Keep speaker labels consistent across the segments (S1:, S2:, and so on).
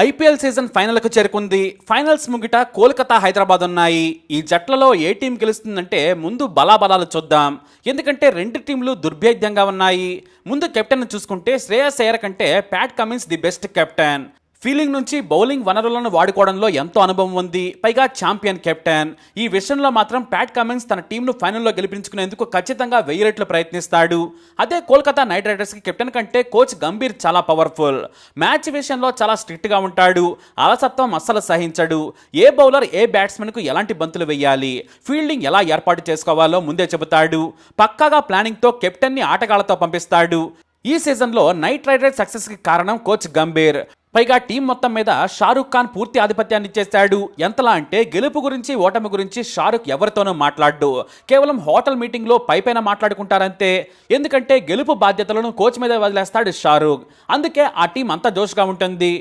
S1: IPL season ఫైనల్కు చేరుకుంది. Finals ముగిట Kolkata, Hyderabad ఉన్నాయి. ఈ జట్లలో ఏ టీం గెలుస్తుందంటే ముందు బలాబలాలు చూద్దాం. ఎందుకంటే రెండు టీంలు దుర్భేద్యంగా ఉన్నాయి. ముందు కెప్టెన్ చూసుకుంటే శ్రేయస్ అయ్యర్ కంటే Pat Cummins the best captain. Fielding నుంచి బౌలింగ్ వనరులను వాడుకోవడంలో ఎంతో అనుభవం ఉంది. పైగా ఛాంపియన్ కెప్టెన్. ఈ విషయంలో మాత్రం ప్యాట్ కమిన్స్ తన టీంను ఫైనల్లో గెలిపించుకునేందుకు ఖచ్చితంగా 1000 రెట్లు ప్రయత్నిస్తాడు. అదే కోల్కతా నైట్ రైడర్స్కి కెప్టెన్ కంటే కోచ్ గంభీర్ చాలా పవర్ఫుల్. మ్యాచ్ విషయంలో చాలా స్ట్రిక్ట్గా ఉంటాడు. అలసత్వం అస్సలు సహించడు. ఏ బౌలర్ ఏ బ్యాట్స్మెన్కు ఎలాంటి బంతులు వేయాలి, ఫీల్డింగ్ ఎలా ఏర్పాటు చేసుకోవాలో ముందే చెబుతాడు. పక్కాగా ప్లానింగ్తో కెప్టెన్ని ఆటగాళ్లతో పంపిస్తాడు. ఈ సీజన్లో నైట్ రైడర్స్ సక్సెస్కి కారణం కోచ్ గంభీర్. పైగా టీం మొత్తం మీద షారుఖ్ ఖాన్ పూర్తి ఆధిపత్యాన్ని ఇచ్చేశాడు. ఎంతలా అంటే గెలుపు గురించి ఓటమి గురించి షారుఖ్ ఎవరితోనూ మాట్లాడు. కేవలం హోటల్ మీటింగ్లో పైపైన మాట్లాడుకుంటారంతే. ఎందుకంటే గెలుపు బాధ్యతలను కోచ్ మీద వదిలేస్తాడు షారుఖ్. అందుకే ఆ టీం అంత జోష్గా ఉంటుంది.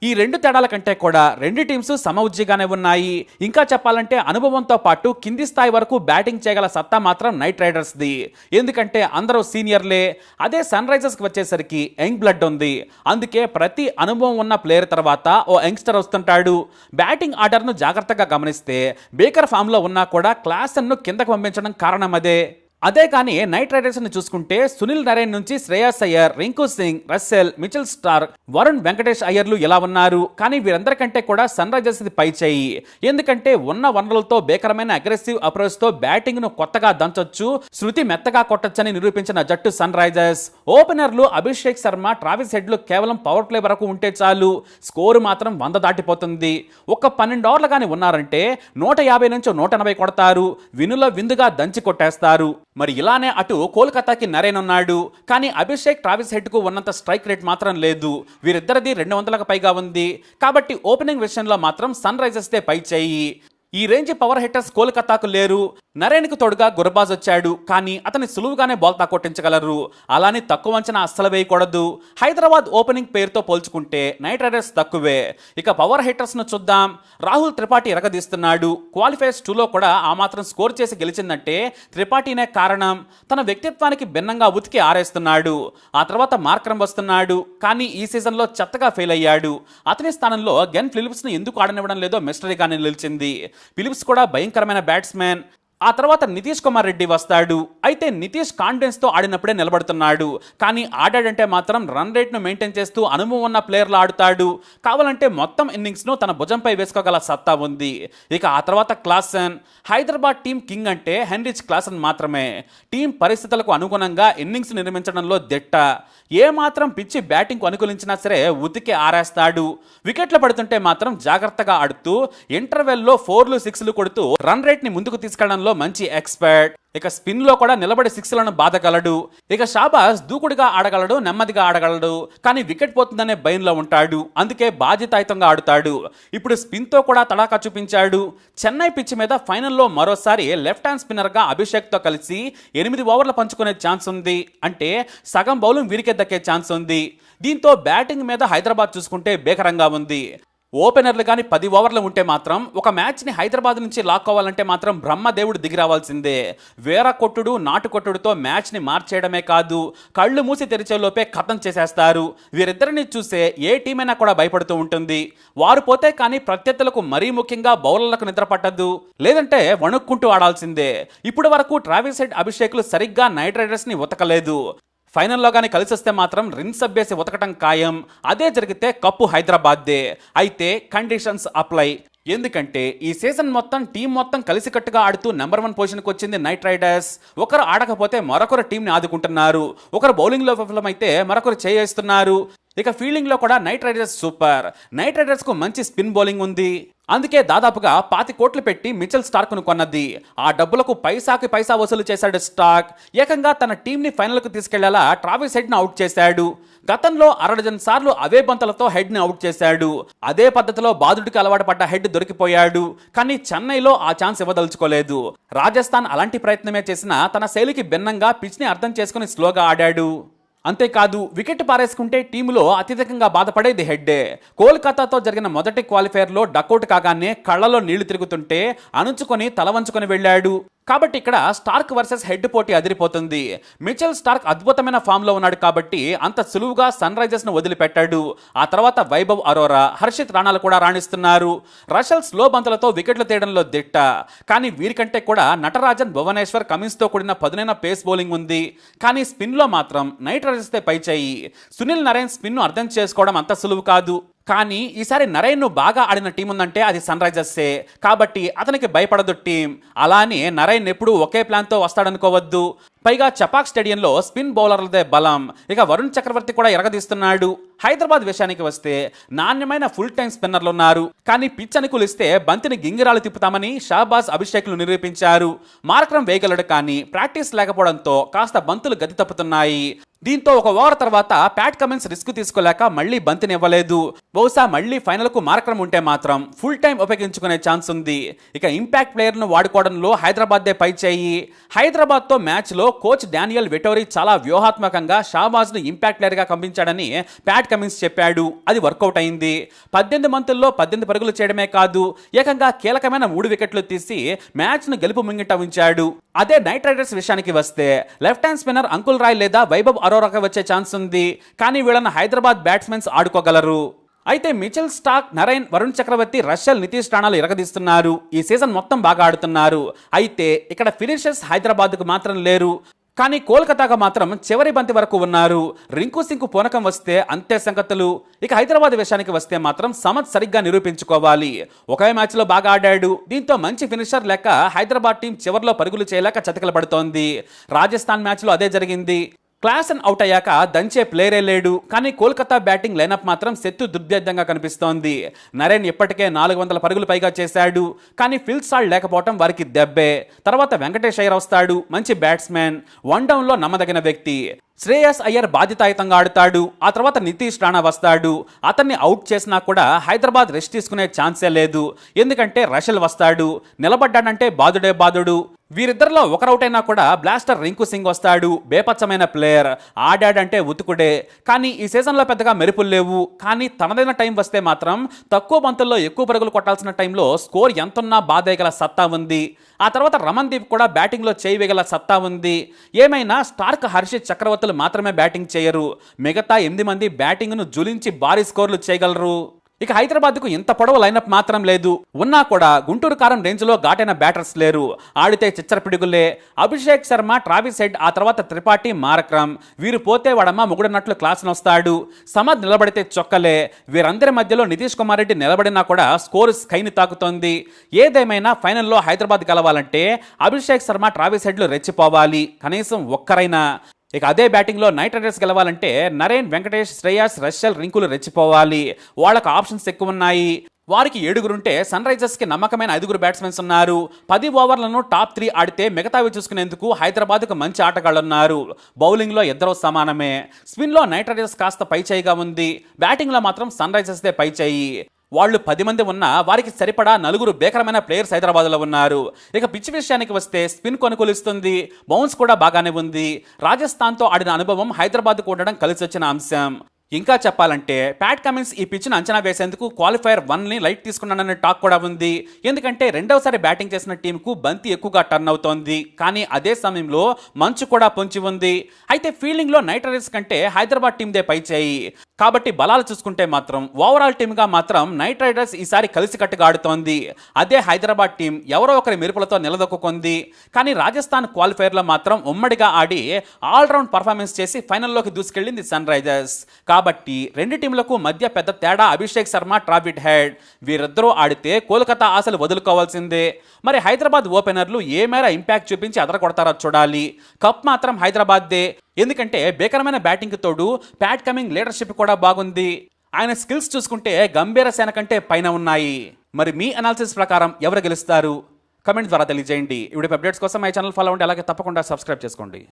S1: ఈ రెండు తేడాల కంటే కూడా రెండు టీమ్స్ సమఉజ్జిగానే ఉన్నాయి. ఇంకా చెప్పాలంటే అనుభవంతో పాటు కింది స్థాయి వరకు బ్యాటింగ్ చేయగల సత్తా మాత్రం నైట్ రైడర్స్ది. ఎందుకంటే అందరూ సీనియర్లే. అదే సన్ రైజర్స్కి వచ్చేసరికి యంగ్ బ్లడ్ ఉంది. అందుకే ప్రతి అనుభవం ఉన్న ప్లేయర్ తర్వాత ఓ యంగ్స్టర్ వస్తుంటాడు. బ్యాటింగ్ ఆర్డర్ను జాగ్రత్తగా గమనిస్తే బేకర్ ఫామ్లో ఉన్నా కూడా క్లాసన్ను కిందకు పంపించడం కారణం అదే కానీ నైట్ రైడర్స్ని చూసుకుంటే సునీల్ నరైన్ నుంచి Shreyas Iyer, Rinku Singh, Russell, Mitchell Starc, Varun Venkatesh అయ్యర్లు ఇలా ఉన్నారు. కానీ వీరందరికంటే కూడా సన్ రైజర్స్ పై చేయి. ఎందుకంటే ఉన్న వనరులతో భీకరమైన అగ్రెసివ్ అప్రోచ్తో బ్యాటింగ్ను కొత్తగా దంచొచ్చు, శృతి మెత్తగా కొట్టొచ్చని నిరూపించిన జట్టు సన్ రైజర్స్. ఓపెనర్లు అభిషేక్ శర్మ, ట్రావిస్ హెడ్లు కేవలం పవర్ ప్లే వరకు ఉంటే చాలు, స్కోరు మాత్రం 100 దాటిపోతుంది. ఒక 12 ఓవర్లు కానీ ఉన్నారంటే 150 నుంచి 180 కొడతారు. వినుల విందుగా దంచి కొట్టేస్తారు. మరి ఇలానే అటు కోల్కతాకి నరేన్ ఉన్నాడు. కానీ అభిషేక్, ట్రావిస్ హెడ్కు ఉన్నంత స్ట్రైక్ రేట్ మాత్రం లేదు. వీరిద్దరిది 200లకు పైగా ఉంది. కాబట్టి ఓపెనింగ్ విషయంలో మాత్రం సన్ రైజర్స్దే పై చేయి. ఈ రేంజ్ పవర్ హిట్టర్స్ కోల్కతాకు లేరు. నరేన్కు తోడుగా గుర్బాజ్ వచ్చాడు. కానీ అతని సులువుగానే బాల్తా కొట్టించగలరు. అలానే తక్కువ అంచనా అస్సలు వేయకూడదు. హైదరాబాద్ ఓపెనింగ్ పేరుతో పోల్చుకుంటే నైట్ రైడర్స్ తక్కువే. ఇక పవర్ హిట్టర్స్ను చూద్దాం. రాహుల్ త్రిపాఠి ఎరగదీస్తున్నాడు. క్వాలిఫైర్స్ 2లో కూడా ఆ మాత్రం స్కోర్ చేసి గెలిచిందంటే త్రిపాఠినే కారణం. తన వ్యక్తిత్వానికి భిన్నంగా ఉతికి ఆరేస్తున్నాడు. ఆ తర్వాత మార్క్రమ్ వస్తున్నాడు. కానీ ఈ సీజన్లో చెత్తగా ఫెయిల్ అయ్యాడు. అతని స్థానంలో గెన్ ఫిలిప్స్ను ఎందుకు ఆడనివ్వడం లేదో మిస్టరీగానే నిలిచింది. ఫిలిప్స్ కూడా భయంకరమైన బ్యాట్స్మెన్. ఆ తర్వాత నితీష్ కుమార్ రెడ్డి వస్తాడు. అయితే నితీష్ కాన్ఫిడెన్స్తో ఆడినప్పుడే నిలబడుతున్నాడు. కానీ ఆడాడంటే మాత్రం రన్ రేట్ను మెయింటైన్ చేస్తూ అనుభవం ఉన్న ప్లేయర్లు ఆడుతాడు. కావాలంటే మొత్తం ఇన్నింగ్స్ను తన భుజంపై వేసుకోగల సత్తా ఉంది. ఇక ఆ తర్వాత క్లాసన్. హైదరాబాద్ టీం కింగ్ అంటే హెన్రిచ్ క్లాసన్ మాత్రమే. టీం పరిస్థితులకు అనుగుణంగా ఇన్నింగ్స్ నిర్మించడంలో దిట్ట. ఏమాత్రం పిచ్చి బ్యాటింగ్కు అనుకూలించినా సరే ఉతికి ఆరేస్తాడు. వికెట్లు పడుతుంటే మాత్రం జాగ్రత్తగా ఆడుతూ ఇంటర్వెల్లో 4లు 6లు కొడుతూ రన్ రేట్ని ముందుకు తీసుకెళ్లడంలో మంచి ఎక్స్పర్ట్. ఇక స్పిన్ లో కూడా నిలబడి 6లను బాధగలడు. ఇక షాబాజ్ దూకుడుగా ఆడగలడు, నెమ్మదిగా ఆడగలడు. కానీ వికెట్ పోతుందనే భయంలో ఉంటాడు. అందుకే బాధ్యతాయుతంగా ఆడుతాడు. ఇప్పుడు స్పిన్ తో కూడా తడాకా చూపించాడు. చెన్నై పిచ్ మీద ఫైనల్లో మరోసారి లెఫ్ట్ హ్యాండ్ స్పిన్నర్ గా అభిషేక్ తో కలిసి 8 ఓవర్లు పంచుకునే ఛాన్స్ ఉంది. అంటే సగం బౌలింగ్ వీరికే దక్కే ఛాన్స్ ఉంది. దీంతో బ్యాటింగ్ మీద హైదరాబాద్ చూసుకుంటే బేకరంగా ఉంది. ఓపెనర్లు కానీ 10 ఓవర్లు ఉంటే మాత్రం ఒక మ్యాచ్ని హైదరాబాద్ నుంచి లాక్కోవాలంటే మాత్రం బ్రహ్మదేవుడు దిగి రావాల్సిందే. వేర కొట్టుడు, నాటు కొట్టుడుతో మ్యాచ్ని మార్చేయడమే కాదు, కళ్ళు మూసి తెరిచేలోపే ఖతం చేసేస్తారు. వీరిద్దరిని చూసే ఏ టీమైనా కూడా భయపడుతూ ఉంటుంది. వారు పోతే కానీ ప్రత్యర్థులకు మరీ ముఖ్యంగా బౌలర్లకు నిద్ర పట్టదు. లేదంటే వణుక్కుంటూ ఆడాల్సిందే. ఇప్పటి వరకు ట్రావిస్ హెడ్, అభిషేక్లు సరిగ్గా నైట్ రైడర్స్ని ఉతకలేదు. ఫైనల్లో కానీ కలిసి వస్తే మాత్రం రిన్స్ అబ్బేసి ఉతకటం ఖాయం. అదే జరిగితే కప్పు హైదరాబాద్దే. అయితే కండిషన్స్ అప్లై. ఎందుకంటే ఈ సీజన్ మొత్తం టీం మొత్తం కలిసికట్టుగా ఆడుతూ నెంబర్ 1 పొజిషన్కి వచ్చింది నైట్ రైడర్స్. ఒకరు ఆడకపోతే మరొకరు టీంని ఆదుకుంటున్నారు. ఒకరు బౌలింగ్లో విఫలమైతే మరొకరు చేయిస్తున్నారు. ఇక ఫీల్డింగ్లో కూడా నైట్ రైడర్స్ సూపర్. నైట్ రైడర్స్కు మంచి స్పిన్ బౌలింగ్ ఉంది. అందుకే దాదాపుగా 25 కోట్లు పెట్టి మిచెల్ స్టార్క్ను కొన్నది. ఆ డబ్బులకు పైసాకి పైసా వసూలు చేశాడు స్టార్క్. ఏకంగా తన టీంని ఫైనల్కు తీసుకెళ్లేలా ట్రావిస్ హెడ్ను అవుట్ చేశాడు. గతంలో 60 సార్లు అవే బంతులతో హెడ్ని అవుట్ చేశాడు. అదే పద్ధతిలో బాదుడికి అలవాటు పడ్డ హెడ్ దొరికిపోయాడు. కానీ చెన్నైలో ఆ ఛాన్స్ ఇవ్వదలుచుకోలేదు. రాజస్థాన్ అలాంటి ప్రయత్నమే చేసినా తన శైలికి భిన్నంగా పిచ్ని అర్థం చేసుకుని స్లోగా ఆడాడు. అంతేకాదు వికెట్ పారేసుకుంటే టీములో అత్యధికంగా బాధపడేది హెడ్డే. కోల్కతాతో జరిగిన మొదటి క్వాలిఫైర్లో డకౌట్ కాగానే కళ్ళలో నీళ్లు తిరుగుతుంటే అణుచుకొని తల వంచుకొని వెళ్ళాడు. కాబట్టి ఇక్కడ స్టార్క్ వర్సెస్ హెడ్ పోటీ అదిరిపోతుంది. మిచెల్ స్టార్క్ అద్భుతమైన ఫామ్ లో ఉన్నాడు కాబట్టి అంత సులువుగా సన్ రైజర్స్ ను వదిలిపెట్టాడు. ఆ తర్వాత వైభవ్ అరోరా, హర్షిత్ రాణాలు కూడా రాణిస్తున్నారు. రషల్ స్లో బంతులతో వికెట్లు తీయడంలో దిట్ట. కానీ వీరికంటే కూడా నటరాజన్, భువనేశ్వర్, కమిన్స్ తో కూడిన పదునైన పేస్ బౌలింగ్ ఉంది. కానీ స్పిన్ లో మాత్రం నైట్ రైడర్స్ తే పై చేయి. సునీల్ నరేన్ స్పిన్ ను అర్థం చేసుకోవడం అంత సులువు కాదు. కానీ ఈసారి నరైన్ను బాగా ఆడిన టీం ఉందంటే అది సన్ రైజర్సే. కాబట్టి అతనికి భయపడదు టీం. అలానే నరైన్ ఎప్పుడు ఒకే ప్లాన్తో వస్తాడనుకోవద్దు. పైగా చపాక్ స్టేడియంలో స్పిన్ బౌలర్లదే బలం. ఇక వరుణ్ చక్రవర్తి కూడా ఎరగదీస్తున్నాడు. హైదరాబాద్ విషయానికి వస్తే నాణ్యమైన ఫుల్ టైం స్పిన్నర్లు ఉన్నారు. కానీ పిచ్ అనుకూలిస్తే బంతిని గింగిరాలు తిప్పుతామని షాబాజ్, అభిషేక్లు నిరూపించారు. మార్క్రమ్ వేయగలడు కానీ ప్రాక్టీస్ లేకపోవడంతో కాస్త బంతులు గతి తప్పుతున్నాయి. దీంతో ఒక ఓవర్ తర్వాత ప్యాట్ కమిన్స్ రిస్క్ తీసుకోలేక మళ్లీ బంతిని ఇవ్వలేదు. బహుశా మళ్లీ ఫైనల్ కు మార్క్రమ్ ఉంటే మాత్రం ఫుల్ టైం ఉపయోగించుకునే ఛాన్స్ ఉంది. ఇక ఇంపాక్ట్ ప్లేయర్ ను వాడుకోవడంలో హైదరాబాద్దే పై చేయి. హైదరాబాద్ తో మ్యాచ్ లో కోచ్ డానియల్ వెటోరీ చాలా వ్యూహాత్మకంగా షాబాజ్ ను ఇంపాక్ట్ ప్లేయర్ గా పంపించాడని ప్యాట్ కమిన్స్ చెప్పాడు. అది వర్కౌట్ అయింది. 18 బంతుల్లో 18 పరుగులు చేయడమే కాదు, ఏకంగా కీలకమైన 3 వికెట్లు తీసి మ్యాచ్ ను గెలుపు ముంగిట ఉంచాడు. అదే నైట్ రైడర్స్ విషయానికి వస్తే left hand spinner Anukul Roy లేదా వైభవ్ అరోరాకి వచ్చే ఛాన్స్ ఉంది. కానీ వీళ్ళని హైదరాబాద్ బ్యాట్స్మెన్స్ ఆడుకోగలరు. అయితే మిచెల్ స్టార్క్, నరైన్, వరుణ్ చక్రవర్తి, రషల్, నితీష్ రాణాలు ఎరగదీస్తున్నారు. ఈ సీజన్ మొత్తం బాగా ఆడుతున్నారు. అయితే ఇక్కడ ఫినిషర్స్ హైదరాబాద్కు మాత్రం లేరు. కానీ కోల్కతాగా మాత్రం చివరి బంతి వరకు ఉన్నారు. రింకు సింగ్ పూనకం వస్తే అంతే సంగతులు. ఇక హైదరాబాద్ విషయానికి వస్తే మాత్రం సమద్ సరిగ్గా నిరూపించుకోవాలి. ఒకే మ్యాచ్లో బాగా ఆడాడు. దీంతో మంచి ఫినిషర్ లేక హైదరాబాద్ టీం చివరిలో పరుగులు చేయలేక చతికిల పడుతోంది. రాజస్థాన్ మ్యాచ్లో అదే జరిగింది. క్లాసన్ అవుట్ అయ్యాక దంచే ప్లేయరే లేడు. కానీ కోల్కతా బ్యాటింగ్ లైనప్ మాత్రం శత్రు దుర్భేద్యంగా కనిపిస్తోంది. నరేన్ ఇప్పటికే 400 పరుగులు పైగా చేశాడు. కానీ ఫిల్ సాల్ట్ లేకపోవడం వారికి దెబ్బే. తర్వాత వెంకటేష్ అయ్యర్ వస్తాడు, మంచి బ్యాట్స్మెన్, వన్ డౌన్ లో నమ్మదగిన వ్యక్తి. శ్రేయస్ అయ్యర్ బాధ్యతాయుతంగా ఆడుతాడు. ఆ తర్వాత నితీష్ రాణా వస్తాడు. అతన్ని అవుట్ చేసినా కూడా హైదరాబాద్ రెస్ట్ తీసుకునే ఛాన్సే లేదు. ఎందుకంటే రషల్ వస్తాడు. నిలబడ్డాడంటే బాదుడే బాదుడు. వీరిద్దరిలో ఒకరౌట్ అయినా కూడా బ్లాస్టర్ రింకు సింగ్ వస్తాడు. బేపచ్చమైన ప్లేయర్, ఆడాడంటే ఉతుకుడే. కానీ ఈ సీజన్లో పెద్దగా మెరుపులు లేవు. కానీ తనదైన టైం వస్తే మాత్రం తక్కువ బంతుల్లో ఎక్కువ పరుగులు కొట్టాల్సిన టైంలో స్కోర్ ఎంతున్నా బాధేయగల సత్తా ఉంది. ఆ తర్వాత రమణ్ దీప్ కూడా బ్యాటింగ్లో చేయగల సత్తా ఉంది. ఏమైనా స్టార్క్, హర్షిత్, చక్రవర్తులు మాత్రమే బ్యాటింగ్ చేయరు. మిగతా 8 మంది బ్యాటింగ్ను జులించి భారీ స్కోర్లు చేయగలరు. ఇక హైదరాబాద్కు ఇంత పొడవు లైనప్ మాత్రం లేదు. ఉన్నా కూడా గుంటూరు కారం రేంజ్లో ఘాటైన బ్యాటర్స్ లేరు. ఆడితే చిచ్చర పిడుగులే. అభిషేక్ శర్మ, ట్రావిస్ హెడ్, ఆ తర్వాత త్రిపాఠి, మార్క్రమ్. వీరు పోతే వాడమ్మ ముగుడన్నట్లు క్లాస్ను వస్తాడు. సమద్ నిలబడితే చొక్కలే. వీరందరి మధ్యలో నితీష్ కుమార్ రెడ్డి నిలబడినా కూడా స్కోరు స్కైని తాకుతోంది. ఏదేమైనా ఫైనల్లో హైదరాబాద్ గెలవాలంటే అభిషేక్ శర్మ, ట్రావిస్ హెడ్లు రెచ్చిపోవాలి. కనీసం ఒక్కరైనా. ఇక అదే బ్యాటింగ్లో నైట్ రైడర్స్ గెలవాలంటే నరేన్, వెంకటేష్, శ్రేయస్, రషల్, రింకులు రెచ్చిపోవాలి. వాళ్ళకు ఆప్షన్స్ ఎక్కువ ఉన్నాయి. వారికి 7 సన్ రైజర్స్కి నమ్మకమైన 5 బ్యాట్స్మెన్స్ ఉన్నారు. 10 ఓవర్లను టాప్ 3 ఆడితే మిగతావి చూసుకునేందుకు హైదరాబాద్కు మంచి ఆటగాళ్ళు ఉన్నారు. బౌలింగ్లో ఇద్దరు సమానమే. స్పిన్లో నైట్ రైడర్స్ కాస్త పై చేయిగా ఉంది. బ్యాటింగ్లో మాత్రం సన్ రైజర్స్దే పై చేయి. వాళ్ళు 10 మంది ఉన్నా వారికి సరిపడా 4 భీకరమైన ప్లేయర్స్ హైదరాబాద్లో ఉన్నారు. ఇక పిచ్ విషయానికి వస్తే స్పిన్ కొనుగోలుస్తుంది. బౌన్స్ కూడా బాగానే ఉంది. రాజస్థాన్తో ఆడిన అనుభవం హైదరాబాద్కు ఉండడం కలిసి వచ్చిన అంశం. ఇంకా చెప్పాలంటే ప్యాట్ కమిన్స్ ఈ పిచ్ను అంచనా వేసేందుకు క్వాలిఫైయర్ 1ని లైట్ తీసుకున్నాననే టాక్ కూడా ఉంది. ఎందుకంటే రెండవసారి బ్యాటింగ్ చేసిన టీంకు బంతి ఎక్కువగా టర్న్ అవుతోంది. కానీ అదే సమయంలో మంచు కూడా పొంచి ఉంది. అయితే ఫీల్డింగ్లో నైట్ రైడర్స్ కంటే హైదరాబాద్ టీందే పై చేయి. కాబట్టి బలాలు చూసుకుంటే మాత్రం ఓవరాల్ టీమ్గా మాత్రం నైట్ రైడర్స్ ఈసారి కలిసికట్టుగా ఆడుతోంది. అదే హైదరాబాద్ టీం ఎవరో ఒకరి మెరుపులతో నిలదొక్కుంది. కానీ రాజస్థాన్ క్వాలిఫైయర్లో మాత్రం ఉమ్మడిగా ఆడి ఆల్రౌండ్ పర్ఫార్మెన్స్ చేసి ఫైనల్లోకి దూసుకెళ్లింది సన్ రైజర్స్. కాబట్టి రెండు టీంలకు మధ్య పెద్ద తేడా అభిషేక్ శర్మ, ట్రావిడ్ హెడ్. వీరిద్దరూ ఆడితే కోల్కతా ఆశలు వదులుకోవాల్సిందే. మరి హైదరాబాద్ ఓపెనర్లు ఏ మేర ఇంపాక్ట్ చూపించి అదరకొడతారో చూడాలి. కప్ మాత్రం హైదరాబాద్దే. ఎందుకంటే భీకరమైన బ్యాటింగ్ తోడు ప్యాట్ కమింగ్ లీడర్షిప్ కూడా బాగుంది. ఆయన స్కిల్స్ చూసుకుంటే గంభీర సేన కంటే పైన ఉన్నాయి. మరి మీ అనాలిసిస్ ప్రకారం ఎవరు గెలుస్తారు? కమెంట్ ద్వారా తెలియజేయండి. ఇప్పుడు అప్డేట్స్ కోసం మై ఛానల్ ఫాలో అవ్వండి. అలాగే తప్పకుండా సబ్స్క్రైబ్ చేసుకోండి.